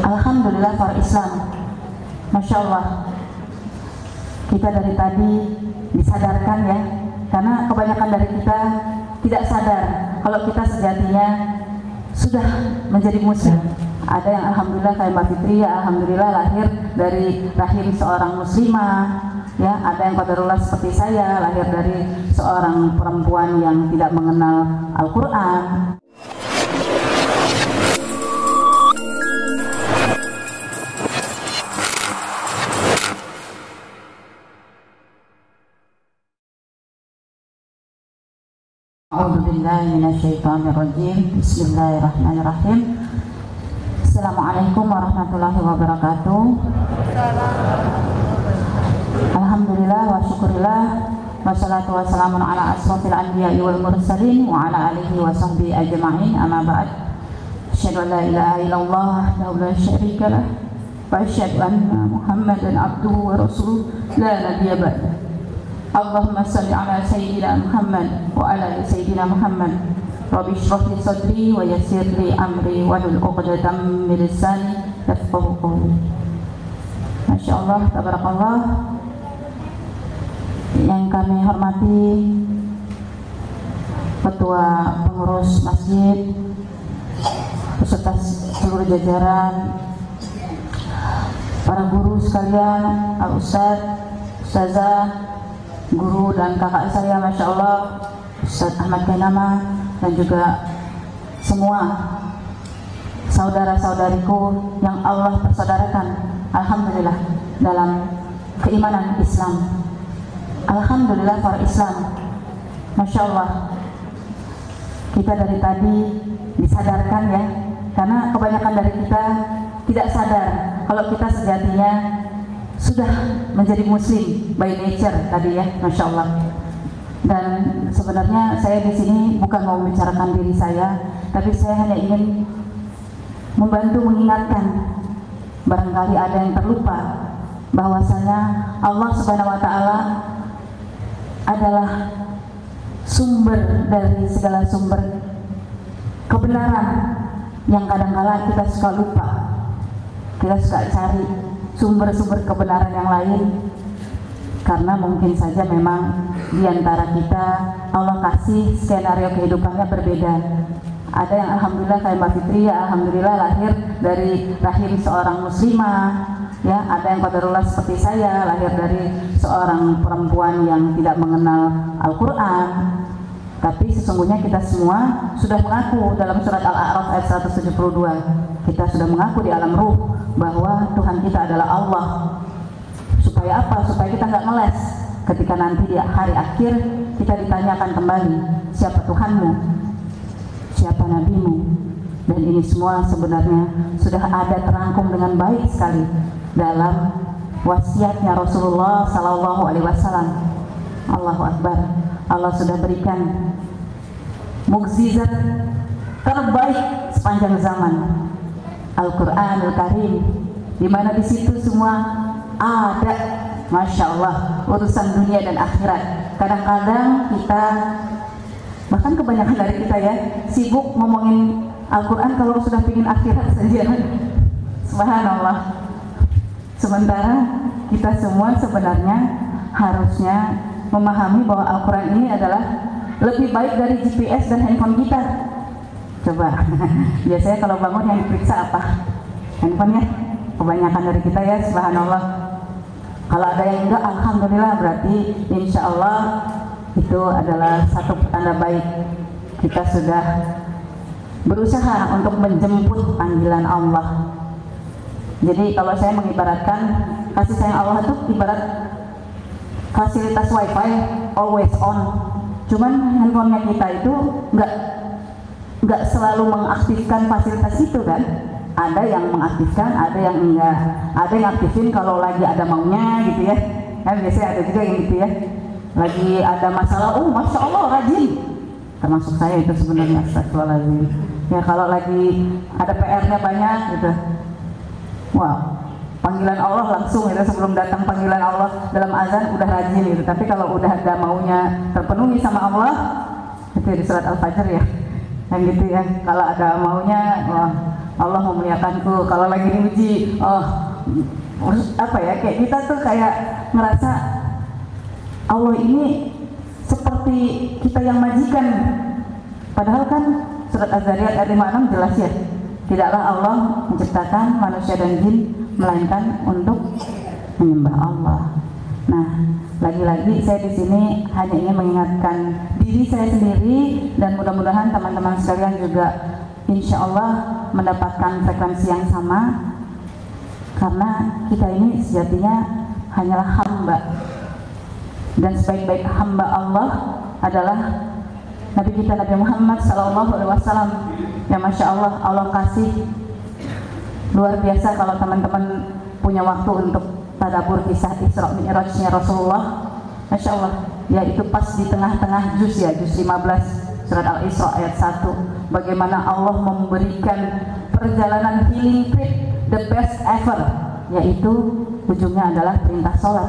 Alhamdulillah para Islam, Masya Allah, kita dari tadi disadarkan ya, karena kebanyakan dari kita tidak sadar kalau kita sejatinya sudah menjadi muslim. Ada yang alhamdulillah kayak Mbak Fitri ya, alhamdulillah lahir dari rahim seorang muslimah ya. Ada yang qadarullah seperti saya, lahir dari seorang perempuan yang tidak mengenal Al-Quran. A'udzubillahi minasyaitonirrajim. Bismillahirrahmanirrahim. Assalamualaikum warahmatullahi wabarakatuh. Alhamdulillah wa syukurillah wassalatu wassalamun ala asrofil anbiya'i wal mursalin wa ala alihi wa sahbihi ajma'in, amma ba'd. Asyhadu an la ilaha illallah wahdahu la syarika lah wa asyhadu anna Muhammadan abduhu wa rasuluh la nabiyya ba'dah. Allahumma salli ala sayyidina Muhammad wa ala ali sayyidina Muhammad. Rabbi shrah li sadri wa yassir li amri wahlul 'uqdatam min lisani yafqahu qawli. Masyaallah, tabarakallah. Yang kami hormati Ketua Pengurus Masjid beserta seluruh jajaran, para guru sekalian, al-ustadz, ustazah, guru dan kakak saya, Masya Allah, Ustadz Ahmad Kainama, dan juga semua saudara-saudariku yang Allah persaudarakan, alhamdulillah, dalam keimanan Islam. Alhamdulillah para Islam, Masya Allah, kita dari tadi disadarkan ya, karena kebanyakan dari kita tidak sadar kalau kita sejatinya sudah menjadi muslim by nature tadi ya, Masya Allah. Dan sebenarnya saya di sini bukan mau membicarakan diri saya, tapi saya hanya ingin membantu mengingatkan, barangkali ada yang terlupa, bahwasanya Allah Subhanahu wa Ta'ala adalah sumber dari segala sumber kebenaran yang kadang-kala kita suka lupa, kita suka cari sumber-sumber kebenaran yang lain, karena mungkin saja memang diantara kita Allah kasih skenario kehidupannya berbeda. Ada yang alhamdulillah kayak Mbak Fitri ya, alhamdulillah lahir dari rahim seorang muslimah ya. Ada yang qadarullah seperti saya, lahir dari seorang perempuan yang tidak mengenal Al-Quran. Tapi sesungguhnya kita semua sudah mengaku dalam surat Al-A'raf ayat 172, kita sudah mengaku di alam ruh bahwa Tuhan kita adalah Allah. Supaya apa? Supaya kita nggak ngeles ketika nanti di hari akhir kita ditanyakan kembali, siapa Tuhanmu, siapa nabimu. Dan ini semua sebenarnya sudah ada terangkum dengan baik sekali dalam wasiatnya Rasulullah Sallallahu Alaihi Wasallam. Allahu Akbar. Allah sudah berikan mukjizat terbaik sepanjang zaman, Al-Quranul Karim, di mana di situ semua ada, Masya Allah, urusan dunia dan akhirat. Kadang-kadang kita, bahkan kebanyakan dari kita ya, sibuk ngomongin Al-Quran kalau sudah pingin akhirat saja. Subhanallah. Sementara kita semua sebenarnya harusnya memahami bahwa Al-Quran ini adalah lebih baik dari GPS dan handphone kita. Coba, biasanya kalau bangun yang diperiksa apa? Handphonenya. Kebanyakan dari kita ya, subhanallah. Kalau ada yang enggak, alhamdulillah, berarti insya Allah itu adalah satu tanda baik. Kita sudah berusaha untuk menjemput panggilan Allah. Jadi kalau saya mengibaratkan kasih sayang Allah itu ibarat fasilitas wifi always on. Cuman handphonenya kita itu nggak selalu mengaktifkan fasilitas itu kan. Ada yang mengaktifkan, ada yang enggak. Ada yang aktifin kalau lagi ada maunya gitu ya. Kan biasanya ada juga yang gitu ya. Lagi ada masalah, oh Masya Allah rajin. Termasuk saya itu sebenarnya, astagfirullahaladzim. Ya kalau lagi ada PR-nya banyak gitu. Wow, panggilan Allah langsung itu sebelum datang panggilan Allah dalam azan udah rajin gitu. Tapi kalau udah ada maunya terpenuhi sama Allah, itu di surat Al-Fajr ya. Yang gitu ya. Kalau ada maunya, wah, Allah memuliakanku. Kalau lagi diuji, oh apa ya, kayak kita tuh kayak ngerasa Allah ini seperti kita yang majikan. Padahal kan surat Az-Zariyat ayat 56 jelas ya, tidaklah Allah menciptakan manusia dan jin melainkan untuk menyembah Allah. Nah, lagi-lagi saya di sini hanya ingin mengingatkan diri saya sendiri, dan mudah-mudahan teman-teman sekalian juga insya Allah mendapatkan frekuensi yang sama, karena kita ini sejatinya hanyalah hamba, dan sebaik-baik hamba Allah adalah Nabi kita Nabi Muhammad SAW. Ya Masya Allah, Allah kasih luar biasa. Kalau teman-teman punya waktu untuk tadabbur kisah Isra Mi'rajnya Rasulullah, Masya Allah, ya itu pas di tengah-tengah juz ya, juz 15 surat Al-Isra ayat 1, bagaimana Allah memberikan perjalanan healing trip the best ever, yaitu ujungnya adalah perintah sholat.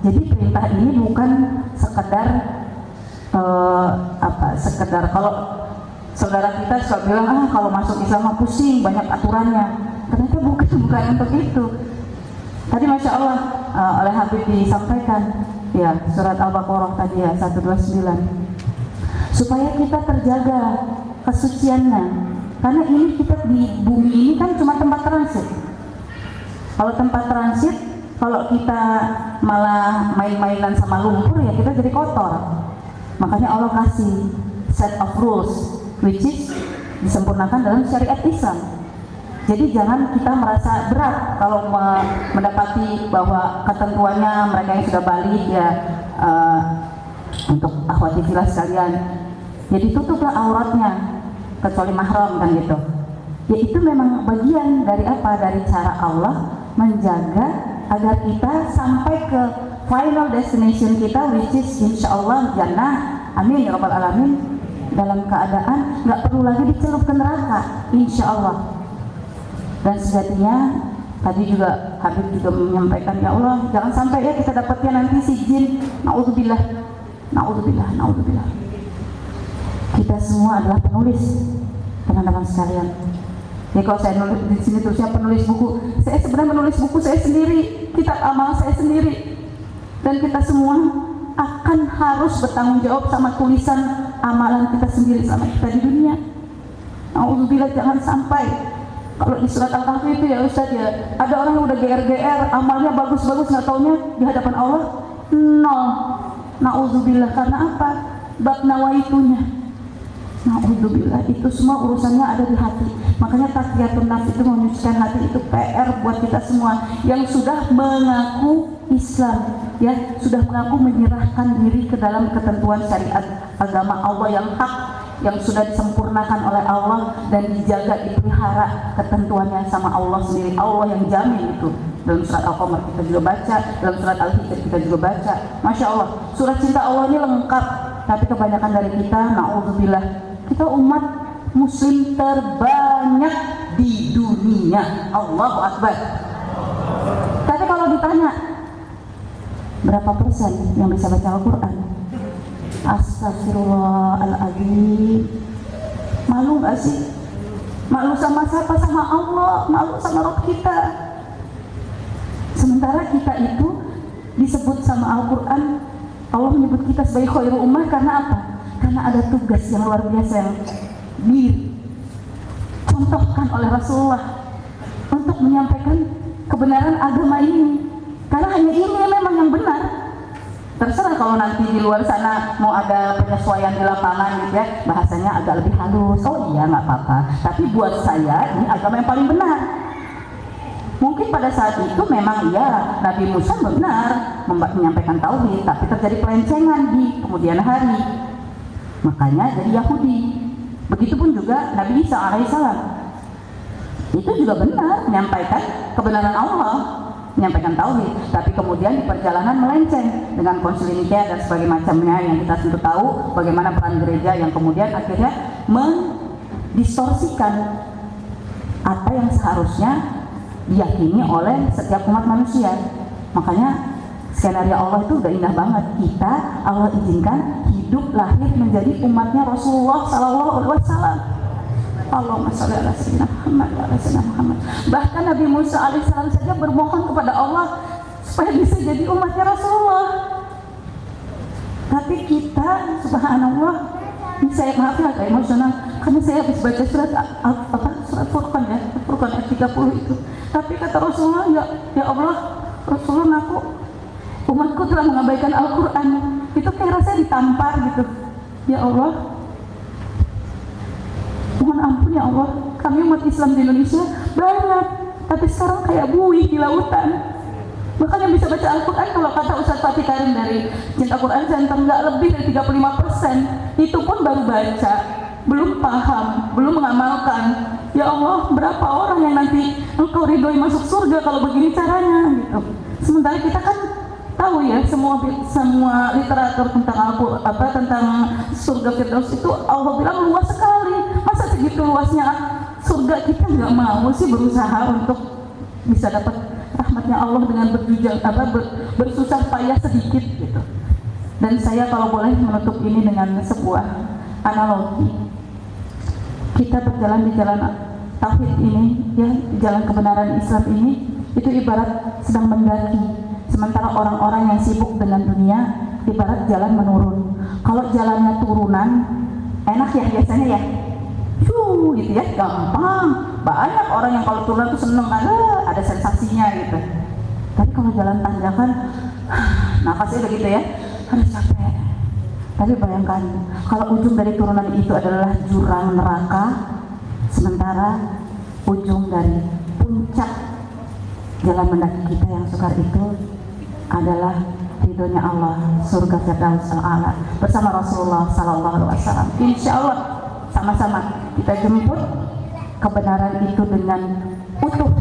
Jadi perintah ini bukan sekedar sekedar kalau saudara kita suka bilang kalau masuk Islam pusing, banyak aturannya. Ternyata bukan untuk itu. Tadi Masya Allah oleh Habib disampaikan ya, surat Al-Baqarah tadi ya 129, supaya kita terjaga kesuciannya, karena ini kita di bumi ini kan cuma tempat transit. Kalau tempat transit, kalau kita malah main-mainan sama lumpur ya kita jadi kotor. Makanya Allah kasih set of rules which is disempurnakan dalam syariat Islam. Jadi jangan kita merasa berat kalau mendapati bahwa ketentuannya mereka yang sudah balik ya, untuk akhwati fillah sekalian, jadi tutuplah auratnya kecuali mahram kan gitu. Ya itu memang bagian dari apa? Dari cara Allah menjaga agar kita sampai ke final destination kita, which is insya Allah jannah, amin ya rabbal alamin, dalam keadaan nggak perlu lagi dicelup ke neraka, insya Allah. Dan sejatinya tadi juga Habib juga menyampaikan, ya Allah jangan sampai ya kita dapatnya nanti si jin, naudzubillah, naudzubillah. Kita semua adalah penulis, teman-teman sekalian. Jadi kalau saya nulis di sini terusnya penulis buku, saya sebenarnya menulis buku saya sendiri, kitab amal saya sendiri, dan kita semua akan harus bertanggung jawab sama tulisan amalan kita sendiri selama kita di dunia. Naudzubillah, jangan sampai kalau di surat Al-Kahfi itu ya Ustaz ya, ada orang yang udah GR, amalnya bagus-bagus, nggak taunya di hadapan Allah nol. Naudzubillah, karena apa? Bab nawaitunya. Naudzubillah, itu semua urusannya ada di hati. Makanya tazkiyatun nafs itu menyucikan hati, itu PR buat kita semua yang sudah mengaku Islam, ya sudah mengaku menyerahkan diri ke dalam ketentuan syariat agama Allah yang hak, yang sudah disempurnakan oleh Allah dan dijaga, dipelihara ketentuannya sama Allah sendiri. Allah yang jamin itu. Dalam surat Al-Qamar kita juga baca, dalam surat Al-Hijr kita juga baca. Masya Allah, surat cinta Allah ini lengkap. Tapi kebanyakan dari kita, naudzubillah, kita umat muslim terbanyak di dunia. Allahu Akbar. Tapi kalau ditanya berapa persen yang bisa baca Al-Quran, astagfirullahaladzim, malu gak sih? Malu sama siapa? Sama Allah, malu sama Rabb kita. Sementara kita itu disebut sama Al-Quran, Allah menyebut kita sebagai khairu ummah karena apa? Karena ada tugas yang luar biasa yang dicontohkan oleh Rasulullah untuk menyampaikan kebenaran agama ini. Karena hanya ini memang yang benar. Terserah kalau nanti di luar sana mau ada penyesuaian di lapangan gitu ya, bahasanya agak lebih halus, oh iya nggak apa-apa. Tapi buat saya ini agama yang paling benar. Mungkin pada saat itu memang iya Nabi Musa benar menyampaikan tauhid, tapi terjadi pelencengan di kemudian hari, makanya jadi Yahudi. Begitupun juga Nabi Isa alaihissalam, itu juga benar menyampaikan kebenaran Allah, menyampaikan tauhid, tapi kemudian di perjalanan melenceng dengan Konsili Nikea dan sebagainya macamnya yang kita tentu tahu bagaimana peran gereja yang kemudian akhirnya mendistorsikan apa yang seharusnya diyakini oleh setiap umat manusia. Makanya skenario Allah itu udah indah banget. Kita Allah izinkan hidup lahir menjadi umatnya Rasulullah SAW. Allahumma sholli ala sayyidina Muhammad wa ala sayyidina Muhammad. Bahkan Nabi Musa alaihissalam saja bermohon kepada Allah supaya bisa jadi umatnya Rasulullah. Tapi kita, subhanallah, ini saya maaf ya agak emosional karena saya habis baca surat surat Furqan ya, Furqan ayat 30 itu. Tapi kata Rasulullah, ya Allah, Rasulullah, umatku telah mengabaikan Al-Quran. Itu kayak rasanya ditampar gitu. Ya Allah, mohon ampun ya Allah, kami umat Islam di Indonesia banyak, tapi sekarang kayak buih di lautan. Bahkan yang bisa baca Al-Quran, kalau kata Ustadz Fatih Karim dari Cinta Quran Center, nggak lebih dari 35%. Itu pun baru baca, belum paham, belum mengamalkan. Ya Allah, berapa orang yang nanti Engkau ridhoi masuk surga kalau begini caranya gitu. Sementara kita kan tahu ya, semua literatur tentang tentang surga Firdaus itu Allah bilang luas sekali. Masa segitu luasnya surga kita nggak mau sih berusaha untuk bisa dapat rahmatnya Allah dengan bersusah payah sedikit gitu. Dan saya kalau boleh menutup ini dengan sebuah analogi. Kita berjalan di jalan tauhid ini, ya, di jalan kebenaran Islam ini, itu ibarat sedang mendaki. Sementara orang-orang yang sibuk dengan dunia ibarat jalan menurun. Kalau jalannya turunan, enak ya biasanya ya, gitu ya, gampang. Banyak orang yang kalau turunan tuh seneng, ada sensasinya gitu. Tapi kalau jalan tanjakan, nafasnya begitu ya, harus capek. Tapi bayangkan, kalau ujung dari turunan itu adalah jurang neraka, sementara ujung dari puncak jalan mendaki kita yang sukar itu adalah ridhonya Allah, surga Firdaus al-A'la bersama Rasulullah sallallahu alaihi wasallam. Insya Allah sama-sama kita jemput kebenaran itu dengan utuh,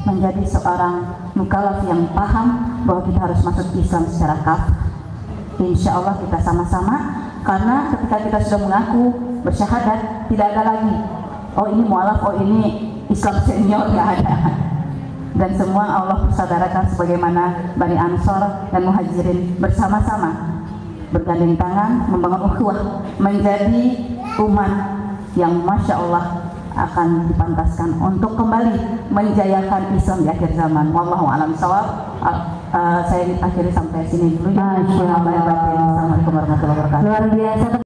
menjadi seorang mukallaf yang paham bahwa kita harus masuk Islam secara kafah. Insya Allah kita sama-sama, karena ketika kita sudah mengaku bersyahadat, tidak ada lagi oh ini mualaf, oh ini Islam senior, nggak ada. Dan semua Allah saudarakan sebagaimana Bani Ansor dan Muhajirin bersama-sama bergandeng tangan membangun ukhuwah menjadi umat yang Masya Allah akan dipantaskan untuk kembali menjayakan Islam di akhir zaman. Wallahu a'lam bishawab. Saya akhiri sampai sini dulu. Assalamualaikum warahmatullahi wabarakatuh. Luar biasa.